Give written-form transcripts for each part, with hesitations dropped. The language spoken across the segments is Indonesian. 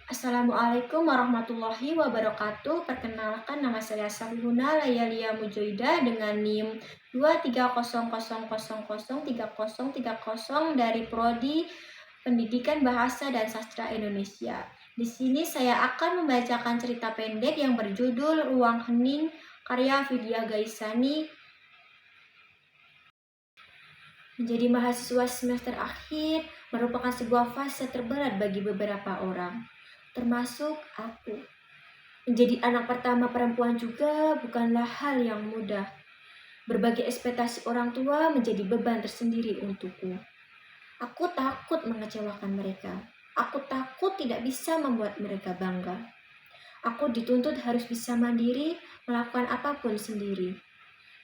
Assalamualaikum warahmatullahi wabarakatuh. Perkenalkan, nama saya Safihuna Layalia Mujoida dengan NIM 230003030 dari Prodi Pendidikan Bahasa dan Sastra Indonesia. Di sini saya akan membacakan cerita pendek yang berjudul Ruang Hening karya Vidya Gaisani. Menjadi mahasiswa semester akhir merupakan sebuah fase terberat bagi beberapa orang, termasuk aku. Menjadi anak pertama perempuan juga bukanlah hal yang mudah. Berbagai ekspektasi orang tua menjadi beban tersendiri untukku. Aku takut mengecewakan mereka. Aku takut tidak bisa membuat mereka bangga. Aku dituntut harus bisa mandiri, melakukan apapun sendiri.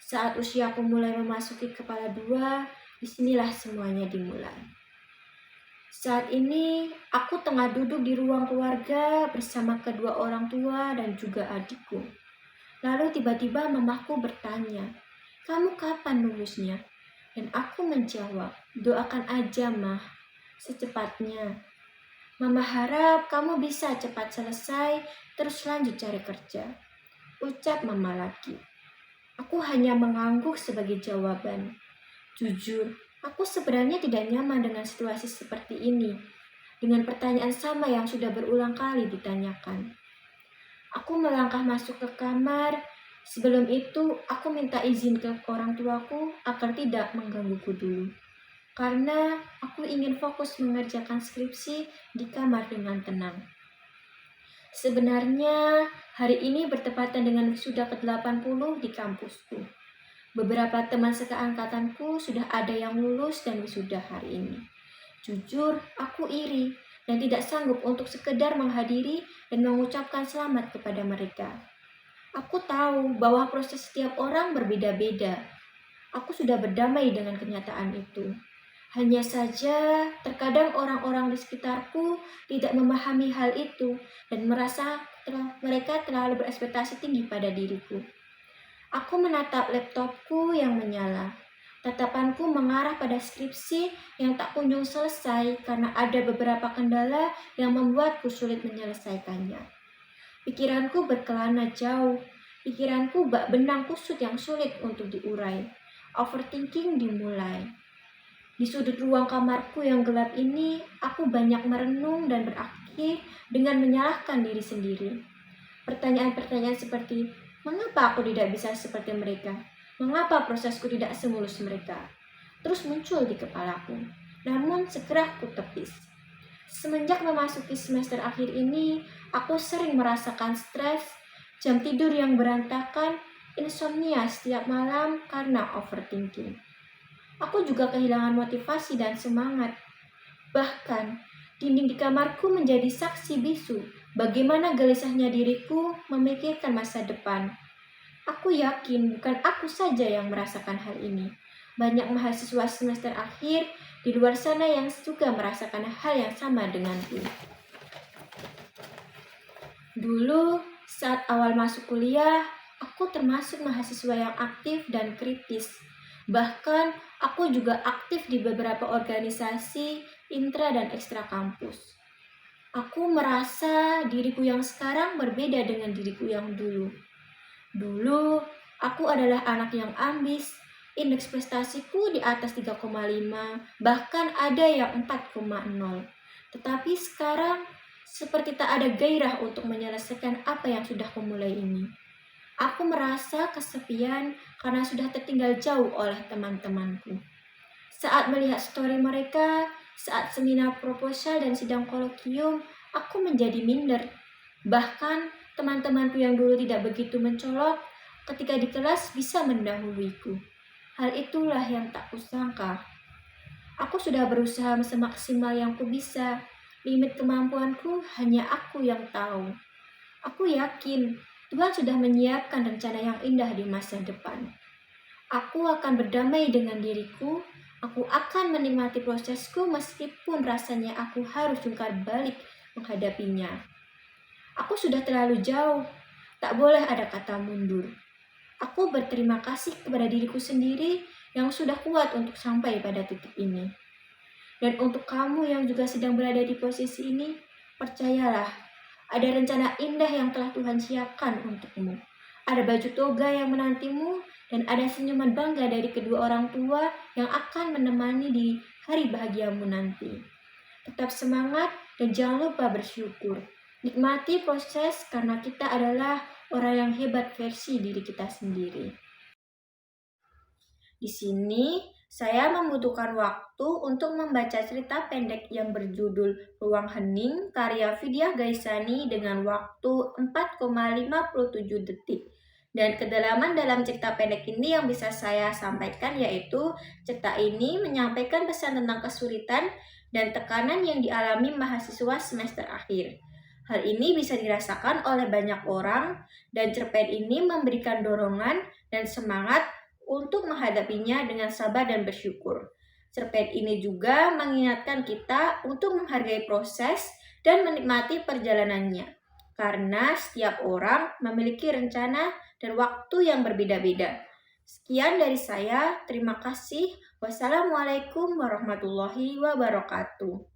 Saat usiaku mulai memasuki kepala dua, disinilah semuanya dimulai. Saat ini, aku tengah duduk di ruang keluarga bersama kedua orang tua dan juga adikku. Lalu tiba-tiba mamaku bertanya, "Kamu kapan lulusnya?" Dan aku menjawab, "Doakan aja, Mah, secepatnya. Mama harap kamu bisa cepat selesai, terus lanjut cari kerja," ucap mama lagi. Aku hanya mengangguk sebagai jawaban. Jujur, aku sebenarnya tidak nyaman dengan situasi seperti ini. Dengan pertanyaan sama yang sudah berulang kali ditanyakan. Aku melangkah masuk ke kamar. Sebelum itu, aku minta izin ke orang tuaku agar tidak menggangguku dulu. Karena aku ingin fokus mengerjakan skripsi di kamar dengan tenang. Sebenarnya, hari ini bertepatan dengan wisuda ke-80 di kampusku. Beberapa teman seangkatanku sudah ada yang lulus dan wisuda hari ini. Jujur, aku iri dan tidak sanggup untuk sekedar menghadiri dan mengucapkan selamat kepada mereka. Aku tahu bahwa proses setiap orang berbeda-beda. Aku sudah berdamai dengan kenyataan itu. Hanya saja, terkadang orang-orang di sekitarku tidak memahami hal itu dan merasa mereka terlalu berekspektasi tinggi pada diriku. Aku menatap laptopku yang menyala. Tatapanku mengarah pada skripsi yang tak kunjung selesai karena ada beberapa kendala yang membuatku sulit menyelesaikannya. Pikiranku berkelana jauh. Pikiranku bak benang kusut yang sulit untuk diurai. Overthinking dimulai. Di sudut ruang kamarku yang gelap ini, aku banyak merenung dan berakhir dengan menyalahkan diri sendiri. Pertanyaan-pertanyaan seperti, mengapa aku tidak bisa seperti mereka? Mengapa prosesku tidak semulus mereka? Terus muncul di kepalaku. Namun segera aku tepis. Semenjak memasuki semester akhir ini, aku sering merasakan stres, jam tidur yang berantakan, insomnia setiap malam karena overthinking. Aku juga kehilangan motivasi dan semangat. Bahkan, dinding di kamarku menjadi saksi bisu bagaimana gelisahnya diriku memikirkan masa depan. Aku yakin bukan aku saja yang merasakan hal ini. Banyak mahasiswa semester akhir di luar sana yang juga merasakan hal yang sama denganku. Dulu, saat awal masuk kuliah, aku termasuk mahasiswa yang aktif dan kritis. Bahkan, aku juga aktif di beberapa organisasi, intra dan ekstra kampus. Aku merasa diriku yang sekarang berbeda dengan diriku yang dulu. Dulu, aku adalah anak yang ambis. Indeks prestasiku di atas 3,5, bahkan ada yang 4,0. Tetapi sekarang, seperti tak ada gairah untuk menyelesaikan apa yang sudah kumulai ini. Aku merasa kesepian karena sudah tertinggal jauh oleh teman-temanku. Saat melihat story mereka, saat seminar proposal dan sidang kolokium, aku menjadi minder. Bahkan teman-temanku yang dulu tidak begitu mencolok, ketika di kelas bisa mendahuluiku. Hal itulah yang tak kusangka. Aku sudah berusaha semaksimal yang kubisa. Limit kemampuanku hanya aku yang tahu. Aku yakin Tuhan sudah menyiapkan rencana yang indah di masa depan. Aku akan berdamai dengan diriku. Aku akan menikmati prosesku meskipun rasanya aku harus jungkir balik menghadapinya. Aku sudah terlalu jauh. Tak boleh ada kata mundur. Aku berterima kasih kepada diriku sendiri yang sudah kuat untuk sampai pada titik ini. Dan untuk kamu yang juga sedang berada di posisi ini, percayalah, Ada rencana indah yang telah Tuhan siapkan untukmu. Ada baju toga yang menantimu, dan ada senyuman bangga dari kedua orang tua yang akan menemani di hari bahagiamu nanti. Tetap semangat dan jangan lupa bersyukur. Nikmati proses karena kita adalah orang yang hebat versi diri kita sendiri. Di sini, saya membutuhkan waktu untuk membaca cerita pendek yang berjudul Ruang Hening karya Vidya Gaisani dengan waktu 4,57 detik. Dan kedalaman dalam cerita pendek ini yang bisa saya sampaikan yaitu cerita ini menyampaikan pesan tentang kesulitan dan tekanan yang dialami mahasiswa semester akhir. Hal ini bisa dirasakan oleh banyak orang dan cerpen ini memberikan dorongan dan semangat untuk menghadapinya dengan sabar dan bersyukur. Cerpen ini juga mengingatkan kita untuk menghargai proses dan menikmati perjalanannya. Karena setiap orang memiliki rencana dan waktu yang berbeda-beda. Sekian dari saya, terima kasih. Wassalamualaikum warahmatullahi wabarakatuh.